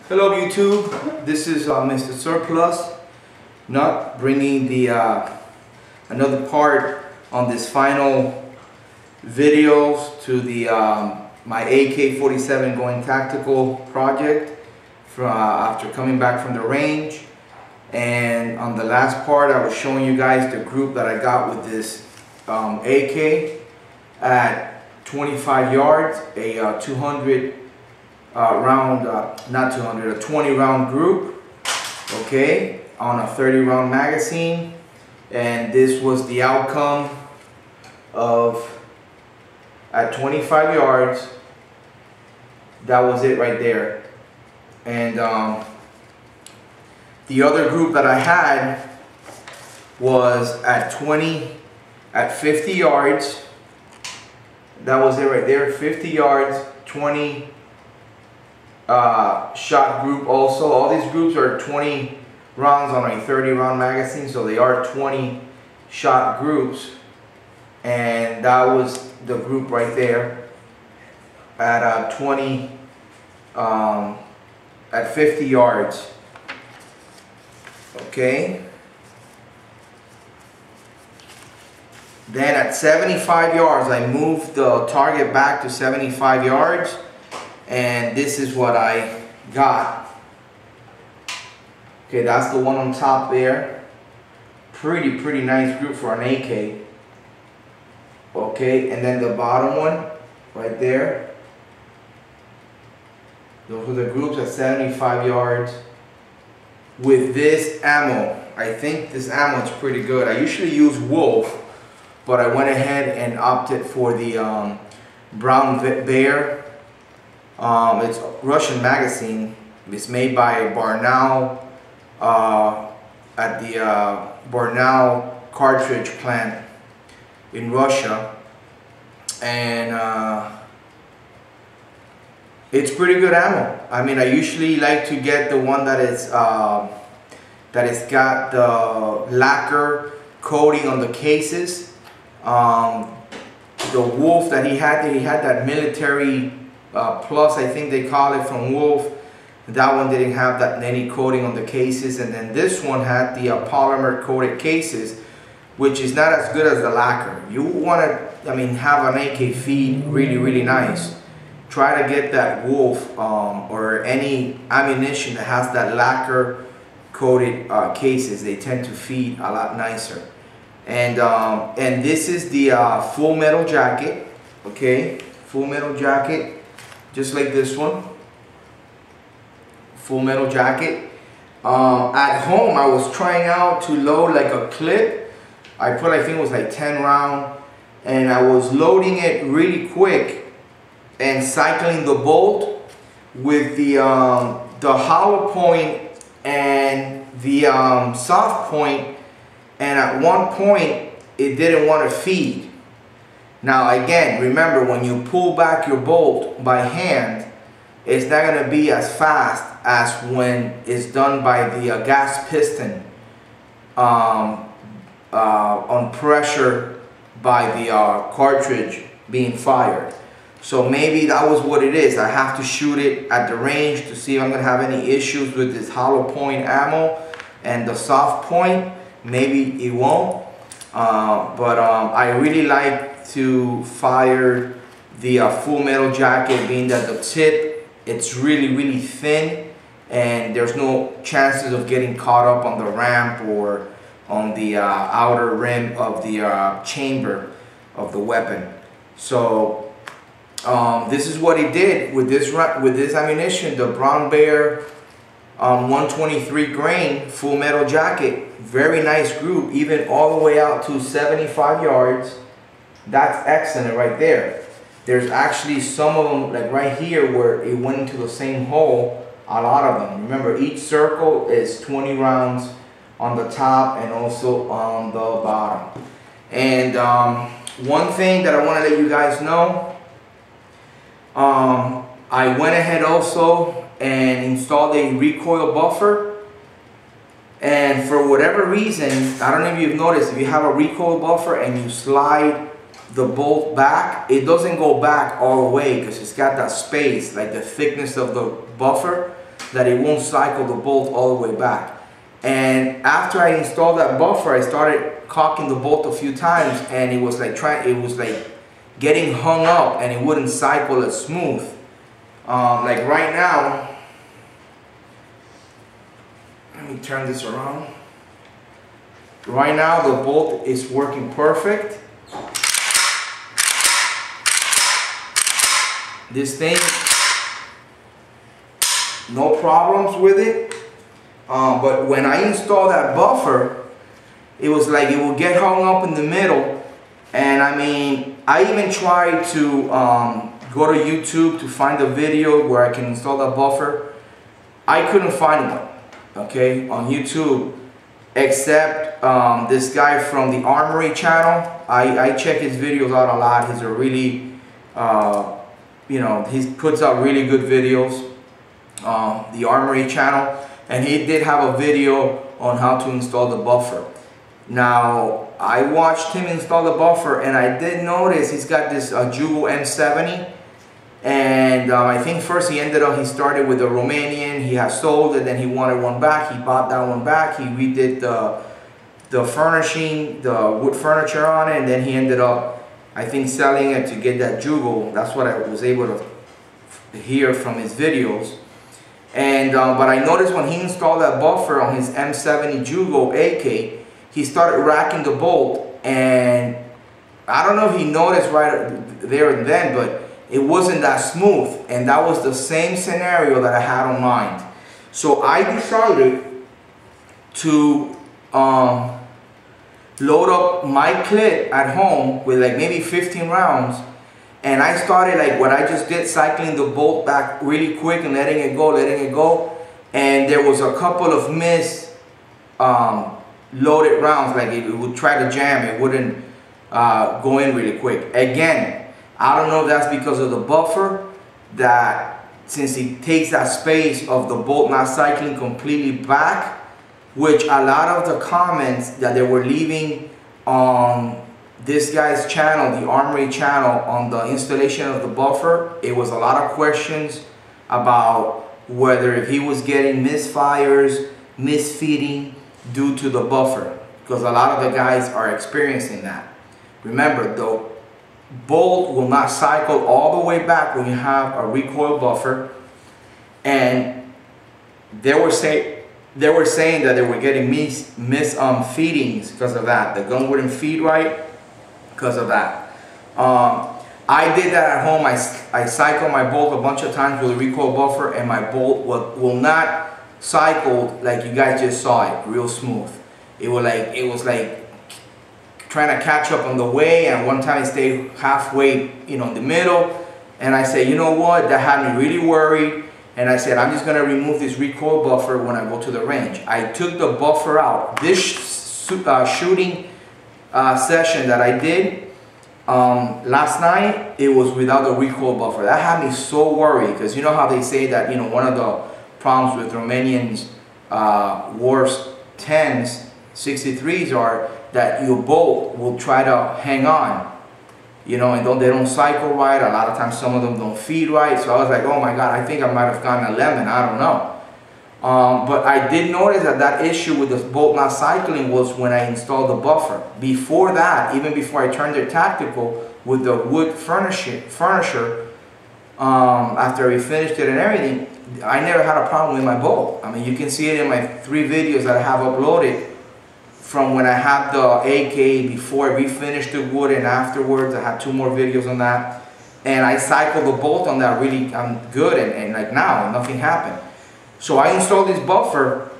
Hello YouTube, this is Mr. Surplus Nut bringing the another part on this final videos to the my AK-47 going tactical project after coming back from the range. And on the last part I was showing you guys the group that I got with this AK at 25 yards, a 200 round, not 200, a 20 round group, okay, on a 30 round magazine. And this was the outcome of, at 25 yards, that was it right there. And the other group that I had was at 50 yards. That was it right there, 50 yards, 20 shot group also. All these groups are 20 rounds on a 30 round magazine, so they are 20 shot groups. And that was the group right there at 20 at 50 yards, okay. Then at 75 yards I moved the target back to 75 yards, and this is what I got. Okay, that's the one on top there. Pretty nice group for an AK. Okay, and then the bottom one right there. Those are the groups at 75 yards with this ammo. I think this ammo is pretty good. I usually use Wolf, but I went ahead and opted for the Brown Bear. It's Russian magazine. It's made by Barnaul at the Barnaul cartridge plant in Russia, and it's pretty good ammo. I mean, I usually like to get the one that is got the lacquer coating on the cases. The Wolf that he had that military plus, I think they call it, from Wolf. That one didn't have that any coating on the cases, and then this one had the polymer coated cases, which is not as good as the lacquer. You want to, I mean, have an AK feed really nice. Try to get that Wolf or any ammunition that has that lacquer coated cases. They tend to feed a lot nicer. And this is the full metal jacket, okay, full metal jacket, just like this one, full metal jacket. At home I was trying out to load like a clip. I put, I think it was like 10 round, and I was loading it really quick and cycling the bolt with the hollow point and the soft point, and at one point it didn't want to feed. Now again, remember, when you pull back your bolt by hand, it's not going to be as fast as when it's done by the gas piston on pressure by the cartridge being fired. So maybe that was what it is. I have to shoot it at the range to see if I'm going to have any issues with this hollow point ammo and the soft point. Maybe it won't. But I really like to fire the full metal jacket, being that the tip, it's really thin, and there's no chances of getting caught up on the ramp or on the outer rim of the chamber of the weapon. So this is what he did with this ammunition, the Brown Bear 123 grain full metal jacket. Very nice group, even all the way out to 75 yards. That's excellent right there. There's actually some of them, like right here, where it went into the same hole. A lot of them. Remember, each circle is 20 rounds on the top and also on the bottom. And one thing that I want to let you guys know, I went ahead also and installed a recoil buffer. And for whatever reason, I don't know if you've noticed, if you have a recoil buffer and you slide the bolt back, it doesn't go back all the way because it's got that space, like the thickness of the buffer. that it won't cycle the bolt all the way back. And after I installed that buffer, I started cocking the bolt a few times, and it was like getting hung up, and it wouldn't cycle as smooth. Like right now, let me turn this around. Right now the bolt is working perfect. This thing, no problems with it. But when I installed that buffer, it was like it would get hung up in the middle. And I mean, I even tried to go to YouTube to find a video where I can install that buffer. I couldn't find one, okay, on YouTube, except this guy from the Armory channel. I check his videos out a lot. He's a really, you know, he puts out really good videos, the Armory channel. And he did have a video on how to install the buffer. Now, I watched him install the buffer, and I did notice he's got this Jugo M70. And I think first he started with the Romanian. He has sold it, then he wanted one back. He bought that one back. He redid the furnishing, the wood furniture on it, and then he ended up, I think, selling it to get that Jugo. That's what I was able to hear from his videos. And but I noticed when he installed that buffer on his M70 Jugo AK, he started racking the bolt, and I don't know if he noticed right there and then, but it wasn't that smooth, and that was the same scenario that I had on mine. So I decided to load up my clip at home with like maybe 15 rounds. And I started like what I just did, cycling the bolt back really quick and letting it go. And there was a couple of missed loaded rounds, like it would try to jam, it wouldn't go in really quick. Again, I don't know if that's because of the buffer, that since it takes that space of the bolt not cycling completely back, which a lot of the comments that they were leaving on this guy's channel, the Armory channel, on the installation of the buffer, it was a lot of questions about whether if he was getting misfires, misfeeding due to the buffer, because a lot of the guys are experiencing that. Remember, the bolt will not cycle all the way back when you have a recoil buffer, and they were saying that they were getting feedings because of that. The gun wouldn't feed right because of that. I did that at home. I cycled my bolt a bunch of times with a recoil buffer, and my bolt will not cycle like you guys just saw it, real smooth. It was like trying to catch up on the way, and one time it stayed halfway, you know, in the middle. And I said, you know what, that had me really worried. And I said, I'm just gonna remove this recoil buffer when I go to the range. I took the buffer out. This shooting session that I did last night, it was without the recoil buffer. That had me so worried, because you know how they say that, you know, one of the problems with Romanians Wars 10s, 63s are that your bolt will try to hang on, you know, and they don't cycle right. A lot of times some of them don't feed right. So I was like, oh my God, I think I might have gotten a lemon, I don't know. But I did notice that issue with the bolt not cycling was when I installed the buffer. Before that, even before I turned it tactical with the wood furniture, after we finished it and everything, I never had a problem with my bolt. I mean, you can see it in my 3 videos that I have uploaded from when I had the AK before I refinished the wood, and afterwards I had 2 more videos on that. And I cycled the bolt on that really good, and like now, nothing happened. So I installed this buffer,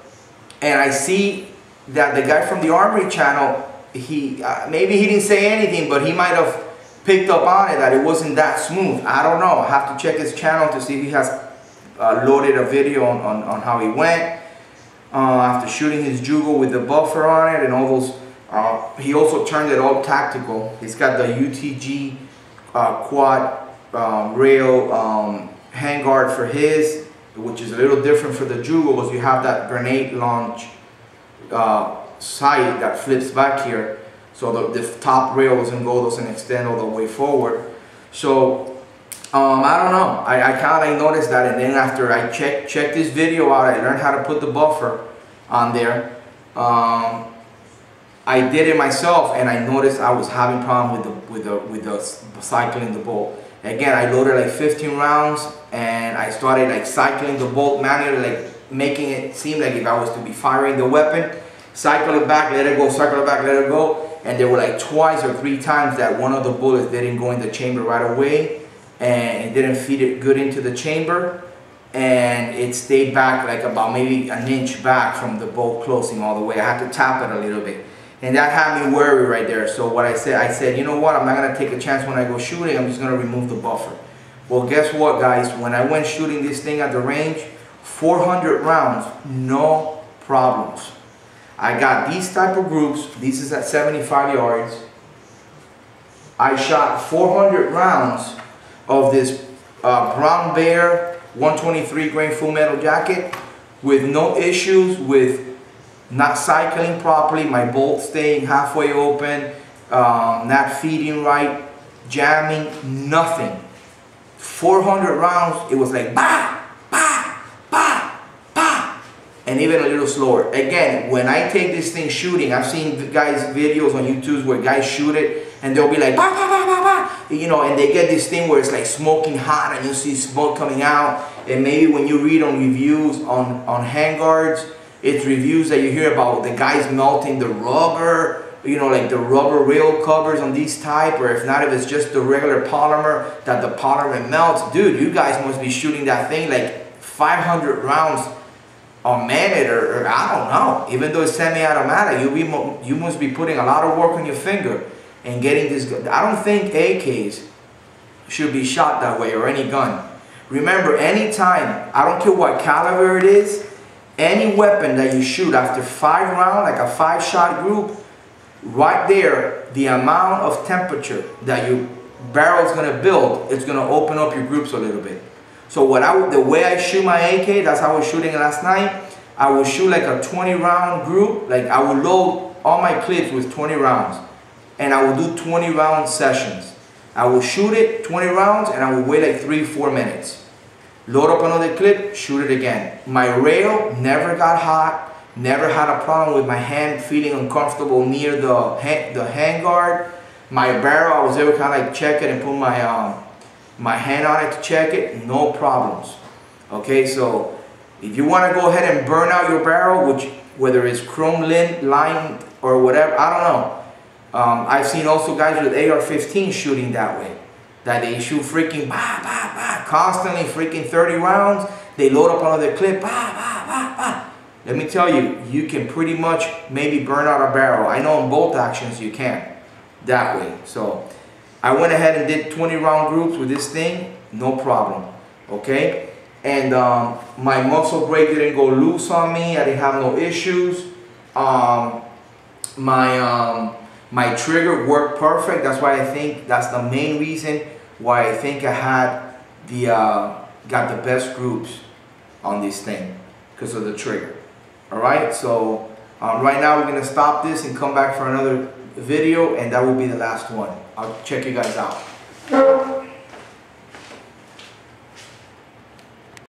and I see that the guy from the Armory channel, he maybe he didn't say anything, but he might have picked up on it that it wasn't that smooth. I don't know. I have to check his channel to see if he has loaded a video on how he went after shooting his Jugo with the buffer on it and all those. He also turned it all tactical. He's got the UTG quad rail handguard for his, which is a little different for the Jugo, because you have that grenade launch sight that flips back here, so the top rail doesn't extend all the way forward. So I don't know. I kind of noticed that, and then after I checked this video out, I learned how to put the buffer on there. I did it myself, and I noticed I was having problem with the cycling the bolt. Again, I loaded like 15 rounds, and I started like cycling the bolt manually, like making it seem like if I was to be firing the weapon, cycle it back, let it go, cycle it back, let it go. And there were like twice or 3 times that one of the bullets didn't go in the chamber right away, and it didn't feed it good into the chamber, and it stayed back like about maybe an inch back from the bolt closing all the way. I had to tap it a little bit, and that had me worried right there. So what I said, you know what, I'm not gonna take a chance when I go shooting. I'm just gonna remove the buffer. Well, guess what, guys? When I went shooting this thing at the range, 400 rounds, no problems. I got these type of groups. This is at 75 yards. I shot 400 rounds of this Brown Bear 123 grain full metal jacket with no issues with not cycling properly, my bolt staying halfway open, not feeding right, jamming, nothing. 400 rounds, it was like bah, bah, bah, bah, and even a little slower. Again, when I take this thing shooting, I've seen guys videos on YouTube where guys shoot it and they'll be like bah, bah, bah, bah, bah, you know, and they get this thing where it's like smoking hot and you see smoke coming out. And maybe when you read on reviews on handguards, it's reviews that you hear about the guys melting the rubber, you know, like the rubber rail covers on these type, or if not, if it's just the regular polymer, that the polymer melts. Dude, you guys must be shooting that thing like 500 rounds a minute, or I don't know. Even though it's semi-automatic, you must be putting a lot of work on your finger and getting this. I don't think AKs should be shot that way, or any gun. Remember, anytime, I don't care what caliber it is, any weapon that you shoot after 5 rounds, like a 5-shot group, right there, the amount of temperature that your barrel is going to build, it's going to open up your groups a little bit. So the way I shoot my AK, that's how I was shooting last night. I would shoot like a 20-round group. Like I would load all my clips with 20 rounds, and I would do 20-round sessions. I would shoot it 20 rounds, and I would wait like 3-4 minutes. Load up another clip, shoot it again. My rail never got hot, never had a problem with my hand feeling uncomfortable near the handguard. My barrel, I was able to kind of like check it and put my hand on it to check it, no problems. Okay, so if you want to go ahead and burn out your barrel, whether it's chrome lined or whatever, I don't know. I've seen also guys with AR-15 shooting that way. That they shoot freaking bah, bah, bah, constantly freaking 30 rounds. They load up another clip, bah, bah, bah, bah. Let me tell you, you can pretty much maybe burn out a barrel. I know in bolt actions you can, that way. So I went ahead and did 20-round groups with this thing, no problem, okay? And my muzzle brake didn't go loose on me. I didn't have no issues. My trigger worked perfect. That's why I think that's the main reason why I think I had got the best groups on this thing, because of the trigger. All right, so right now we're gonna stop this and come back for another video, and that will be the last one. I'll check you guys out.